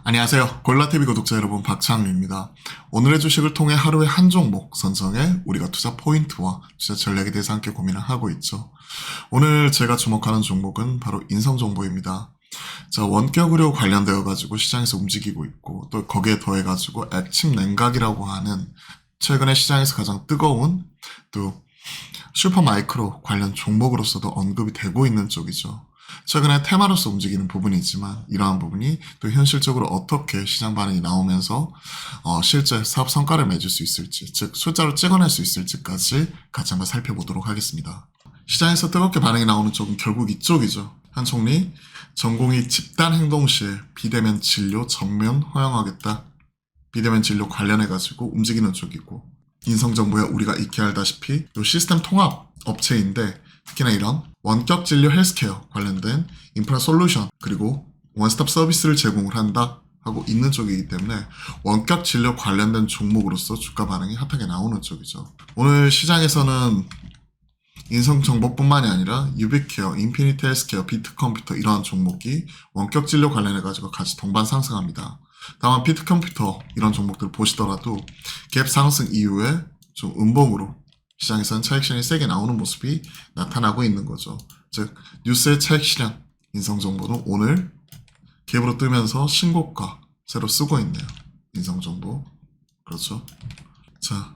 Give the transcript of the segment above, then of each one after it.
안녕하세요. 골라TV 구독자 여러분, 박창규입니다. 오늘의 주식을 통해 하루에 한 종목 선정해 우리가 투자 포인트와 투자 전략에 대해서 함께 고민을 하고 있죠. 오늘 제가 주목하는 종목은 바로 인성정보입니다. 자, 원격의료 관련되어 가지고 시장에서 움직이고 있고, 또 거기에 더해 가지고 액침 냉각이라고 하는 최근에 시장에서 가장 뜨거운 또 슈퍼마이크로 관련 종목으로서도 언급이 되고 있는 쪽이죠. 최근에 테마로서 움직이는 부분이지만 이러한 부분이 또 현실적으로 어떻게 시장 반응이 나오면서 실제 사업 성과를 맺을 수 있을지, 즉 숫자로 찍어낼 수 있을지까지 같이 한번 살펴보도록 하겠습니다. 시장에서 뜨겁게 반응이 나오는 쪽은 결국 이쪽이죠. 한 총리, 전공의 집단 행동 시에 비대면 진료 전면 허용하겠다. 비대면 진료 관련해가지고 움직이는 쪽이고, 인성정보에 우리가 익히 알다시피 또 시스템 통합 업체인데, 특히나 이런 원격 진료 헬스케어 관련된 인프라 솔루션 그리고 원스톱 서비스를 제공을 한다 하고 있는 쪽이기 때문에 원격 진료 관련된 종목으로서 주가 반응이 핫하게 나오는 쪽이죠. 오늘 시장에서는 인성정보뿐만이 아니라 유비케어, 인피니티 헬스케어, 비트컴퓨터 이러한 종목이 원격 진료 관련해가지고 같이 동반 상승합니다. 다만 비트컴퓨터 이런 종목들을 보시더라도 갭 상승 이후에 좀 음봉으로 시장에서는 차익 실현이 세게 나오는 모습이 나타나고 있는 거죠. 즉 뉴스의 차익 실현, 인성정보는 오늘 갭으로 뜨면서 신고가 새로 쓰고 있네요. 인성정보. 그렇죠. 자,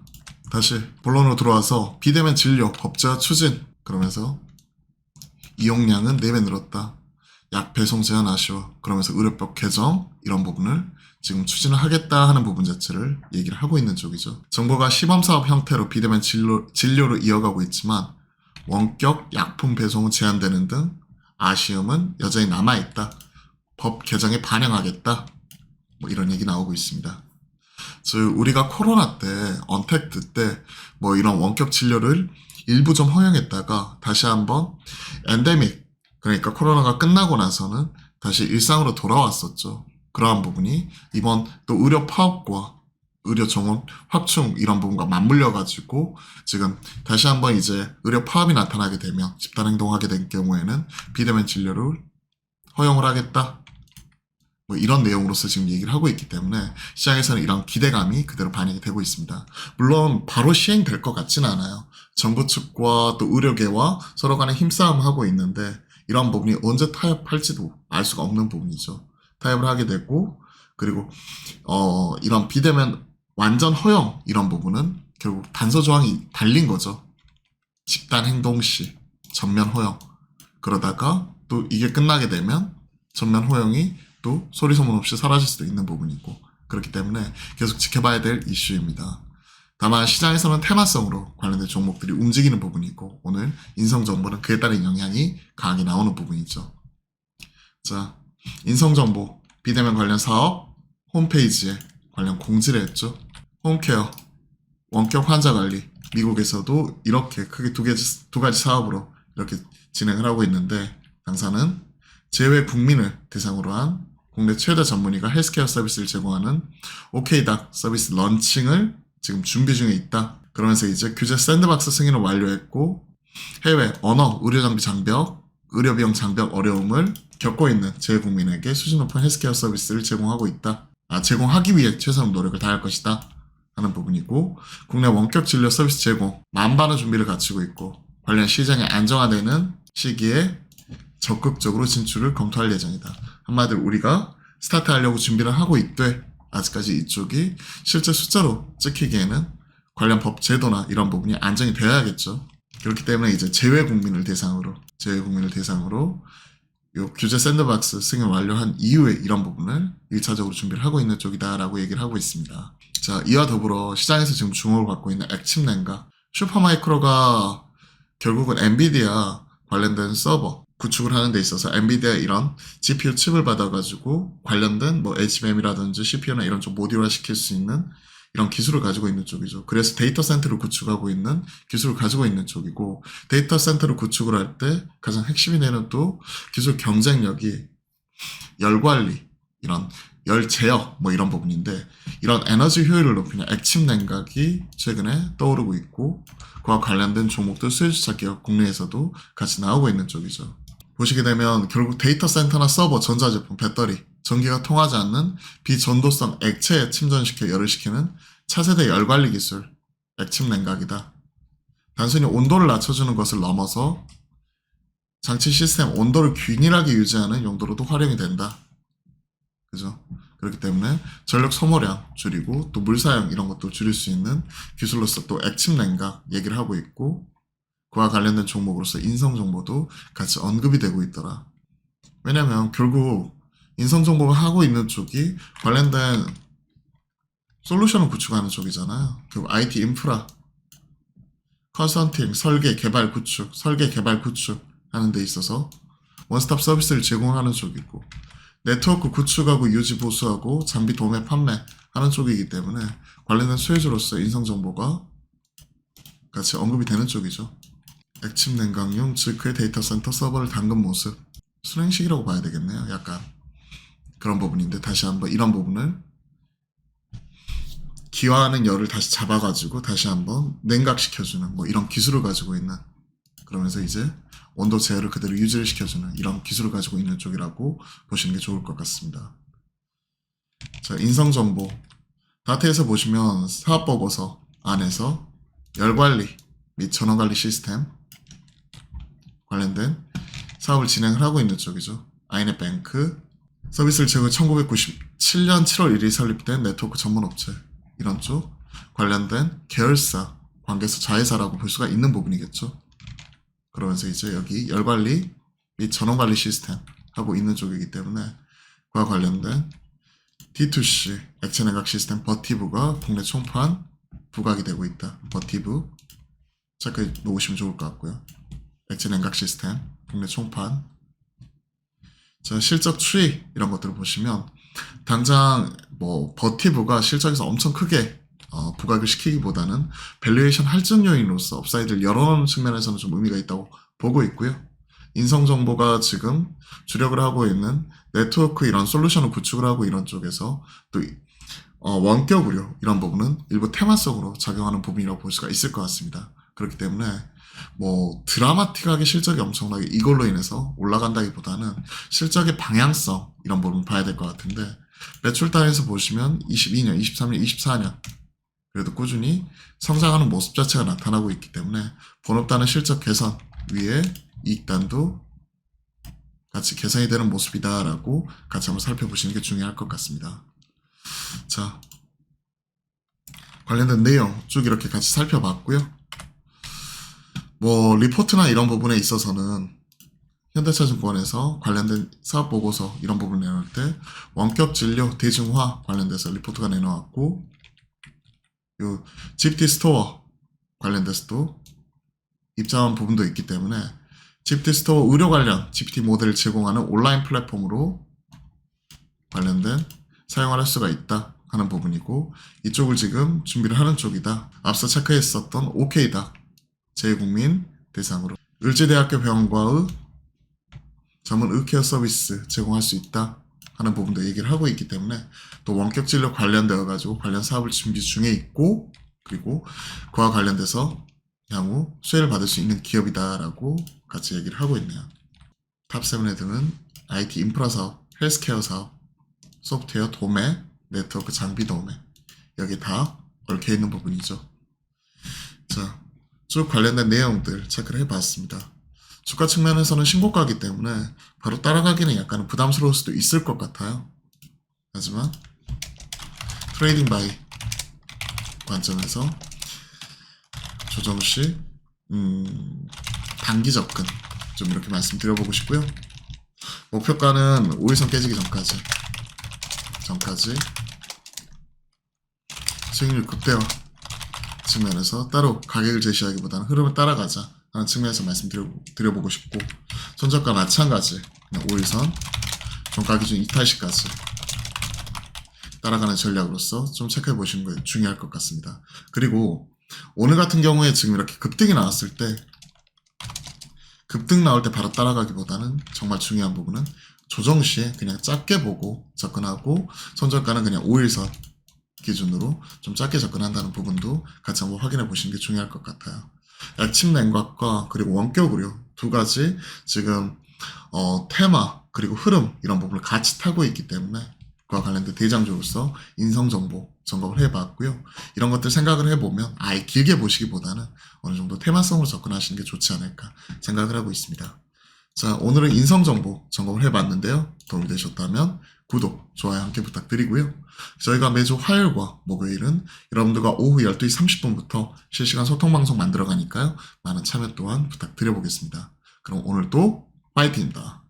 다시 본론으로 들어와서 비대면 진료 법제화 추진, 그러면서 이용량은 4배 늘었다. 약 배송 제한 아쉬워. 그러면서 의료법 개정 이런 부분을 지금 추진을 하겠다 하는 부분 자체를 얘기를 하고 있는 쪽이죠. 정부가 시범사업 형태로 비대면 진료를 이어가고 있지만 원격 약품 배송은 제한되는 등 아쉬움은 여전히 남아있다. 법 개정에 반영하겠다. 뭐 이런 얘기 나오고 있습니다. 즉 우리가 코로나 때, 언택트 때 뭐 이런 원격 진료를 일부 좀 허용했다가 다시 한번 엔데믹, 그러니까 코로나가 끝나고 나서는 다시 일상으로 돌아왔었죠. 그러한 부분이 이번 또 의료 파업과 의료 정원 확충 이런 부분과 맞물려가지고 지금 다시 한번 이제 의료 파업이 나타나게 되면 집단 행동하게 된 경우에는 비대면 진료를 허용을 하겠다. 뭐 이런 내용으로서 지금 얘기를 하고 있기 때문에 시장에서는 이런 기대감이 그대로 반영이 되고 있습니다. 물론 바로 시행될 것 같지는 않아요. 정부 측과 또 의료계와 서로 간에 힘싸움 하고 있는데 이런 부분이 언제 타협할지도 알 수가 없는 부분이죠. 타협을 하게 되고, 그리고 이런 비대면 완전 허용 이런 부분은 결국 단서 조항이 달린 거죠. 집단 행동 시 전면 허용. 그러다가 또 이게 끝나게 되면 전면 허용이 또 소리 소문 없이 사라질 수도 있는 부분이고, 그렇기 때문에 계속 지켜봐야 될 이슈입니다. 다만 시장에서는 테마성으로 관련된 종목들이 움직이는 부분이고, 오늘 인성정보는 그에 따른 영향이 강하게 나오는 부분이죠. 자, 인성정보 비대면 관련 사업 홈페이지에 관련 공지를 했죠. 홈케어, 원격 환자관리, 미국에서도 이렇게 크게 두 가지 사업으로 이렇게 진행을 하고 있는데, 당사는 제외 국민을 대상으로 한 국내 최대 전문의가 헬스케어 서비스를 제공하는 OK닥 서비스 런칭을 지금 준비 중에 있다. 그러면서 이제 규제 샌드박스 승인을 완료했고, 해외 언어, 의료장비 장벽, 의료비용 장벽 어려움을 겪고 있는 재국민에게 수준 높은 헬스케어 서비스를 제공하고 있다. 제공하기 위해 최선의 노력을 다할 것이다 하는 부분이고, 국내 원격 진료 서비스 제공 만반의 준비를 갖추고 있고, 관련 시장이 안정화되는 시기에 적극적으로 진출을 검토할 예정이다. 한마디로 우리가 스타트하려고 준비를 하고 있되, 아직까지 이쪽이 실제 숫자로 찍히기에는 관련 법 제도나 이런 부분이 안정이 되어야겠죠. 그렇기 때문에 이제 제외 국민을 대상으로 요 규제 샌드박스 승인 완료한 이후에 이런 부분을 1차적으로 준비를 하고 있는 쪽이다라고 얘기를 하고 있습니다. 자, 이와 더불어 시장에서 지금 주목을 받고 있는 액침 냉각, 슈퍼마이크로가 결국은 엔비디아 관련된 서버 구축을 하는 데 있어서 엔비디아 이런 GPU 칩을 받아가지고 관련된 뭐 HBM이라든지 CPU나 이런 쪽 모듈화 시킬 수 있는 이런 기술을 가지고 있는 쪽이죠. 그래서 데이터 센터를 구축하고 있는 기술을 가지고 있는 쪽이고, 데이터 센터를 구축을 할 때 가장 핵심이 되는 또 기술 경쟁력이 열 관리, 이런 열 제어 뭐 이런 부분인데, 이런 에너지 효율을 높이는 액침 냉각이 최근에 떠오르고 있고, 그와 관련된 종목들 수혜주차 기업 국내에서도 같이 나오고 있는 쪽이죠. 보시게 되면 결국 데이터 센터나 서버, 전자제품, 배터리 전기가 통하지 않는 비전도성 액체에 침전시켜 열을 식히는 차세대 열관리 기술, 액침 냉각이다. 단순히 온도를 낮춰주는 것을 넘어서 장치 시스템 온도를 균일하게 유지하는 용도로도 활용이 된다. 그죠? 그렇기 때문에 전력 소모량 줄이고 또 물 사용 이런 것도 줄일 수 있는 기술로서 또 액침 냉각 얘기를 하고 있고, 그와 관련된 종목으로서 인성 정보도 같이 언급이 되고 있더라. 왜냐면 결국 인성 정보가 하고 있는 쪽이 관련된 솔루션을 구축하는 쪽이잖아요. 결국 IT 인프라, 컨설팅, 설계, 개발 구축, 하는 데 있어서 원스톱 서비스를 제공하는 쪽이고, 네트워크 구축하고 유지 보수하고 장비 도매 판매하는 쪽이기 때문에 관련된 수혜주로서 인성정보가 같이 언급이 되는 쪽이죠. 액침 냉각용 즈크의 데이터 센터 서버를 담근 모습, 수냉식이라고 봐야 되겠네요. 약간 그런 부분인데, 다시 한번 이런 부분을 기화하는 열을 다시 잡아가지고 다시 한번 냉각시켜주는 뭐 이런 기술을 가지고 있는, 그러면서 이제 온도 제어를 그대로 유지를 시켜주는 이런 기술을 가지고 있는 쪽이라고 보시는 게 좋을 것 같습니다. 자, 인성정보 다트에서 보시면 사업보고서 안에서 열관리 및 전원관리 시스템 관련된 사업을 진행을 하고 있는 쪽이죠. 아이넷뱅크 서비스를 제공 1997년 7월 1일 설립된 네트워크 전문업체, 이런 쪽 관련된 계열사, 관계사, 자회사라고 볼 수가 있는 부분이겠죠. 그러면서 이제 여기 열관리 및 전원관리 시스템 하고 있는 쪽이기 때문에 그와 관련된 D2C 액체 냉각 시스템 버티브가 국내 총판 부각이 되고 있다. 버티브 체크해 놓으시면 좋을 것 같고요. 액체 냉각 시스템 국내 총판. 자, 실적 추이 이런 것들을 보시면 당장 뭐 버티브가 실적에서 엄청 크게 부각을 시키기보다는 밸류에이션 할증 요인으로서 업사이드를 열어놓는 측면에서는 좀 의미가 있다고 보고 있고요. 인성정보가 지금 주력을 하고 있는 네트워크 이런 솔루션을 구축을 하고 이런 쪽에서 또 원격 의료 이런 부분은 일부 테마성으로 작용하는 부분이라고 볼 수가 있을 것 같습니다. 그렇기 때문에 뭐 드라마틱하게 실적이 엄청나게 이걸로 인해서 올라간다기보다는 실적의 방향성 이런 부분 봐야 될 것 같은데, 매출 단에서 보시면 22년, 23년, 24년 그래도 꾸준히 성장하는 모습 자체가 나타나고 있기 때문에 본업단의 실적 개선 위에 이익단도 같이 개선이 되는 모습이다라고 같이 한번 살펴보시는 게 중요할 것 같습니다. 자, 관련된 내용 쭉 이렇게 같이 살펴봤고요. 뭐 리포트나 이런 부분에 있어서는 현대차증권에서 관련된 사업보고서 이런 부분을 내놓을 때 원격 진료 대중화 관련돼서 리포트가 내놓았고, 요 GPT 스토어 관련돼서도 입장한 부분도 있기 때문에 GPT 스토어 의료 관련 GPT 모델을 제공하는 온라인 플랫폼으로 관련된 사용을 할 수가 있다 하는 부분이고, 이쪽을 지금 준비를 하는 쪽이다. 앞서 체크했었던 OK다 제 국민 대상으로 을지대학교 병원과의 전문 의케어 서비스 제공할 수 있다 하는 부분도 얘기를 하고 있기 때문에 또 원격 진료 관련되어 가지고 관련 사업을 준비 중에 있고, 그리고 그와 관련돼서 향후 수혜를 받을 수 있는 기업이다라고 같이 얘기를 하고 있네요. 탑7에 드는 IT 인프라 사업, 헬스케어 사업, 소프트웨어 도매, 네트워크 장비 도매, 여기 다 얽혀 있는 부분이죠. 자, 쭉 관련된 내용들 체크를 해봤습니다. 주가 측면에서는 신고가이기 때문에 바로 따라가기는 약간 부담스러울 수도 있을 것 같아요. 하지만 트레이딩 바이 관점에서 조정시 단기 접근 좀 이렇게 말씀드려보고 싶고요. 목표가는 5일선 깨지기 전까지 수익률 극대화 측면에서 따로 가격을 제시하기보다는 흐름을 따라가자 하는 측면에서 말씀드려보고 싶고, 손절가 마찬가지 그냥 5일선 종가 기준 이탈시까지 따라가는 전략으로서 좀 체크해 보시는 게 중요할 것 같습니다. 그리고 오늘 같은 경우에 지금 이렇게 급등이 나왔을 때, 급등 나올 때 바로 따라가기보다는 정말 중요한 부분은 조정 시에 그냥 작게 보고 접근하고, 손절가는 그냥 5일선 기준으로 좀 짧게 접근한다는 부분도 같이 한번 확인해 보시는 게 중요할 것 같아요. 액침 냉각과 그리고 원격 의료 두 가지 지금 테마 그리고 흐름 이런 부분을 같이 타고 있기 때문에 그와 관련된 대장주로서 인성정보 점검을 해봤고요. 이런 것들 생각을 해보면 아예 길게 보시기보다는 어느 정도 테마성으로 접근하시는 게 좋지 않을까 생각을 하고 있습니다. 자, 오늘은 인성정보 점검을 해봤는데요. 도움이 되셨다면 구독, 좋아요 함께 부탁드리고요. 저희가 매주 화요일과 목요일은 여러분들과 오후 12시 30분부터 실시간 소통방송 만들어 가니까요. 많은 참여 또한 부탁드려보겠습니다. 그럼 오늘도 파이팅입니다.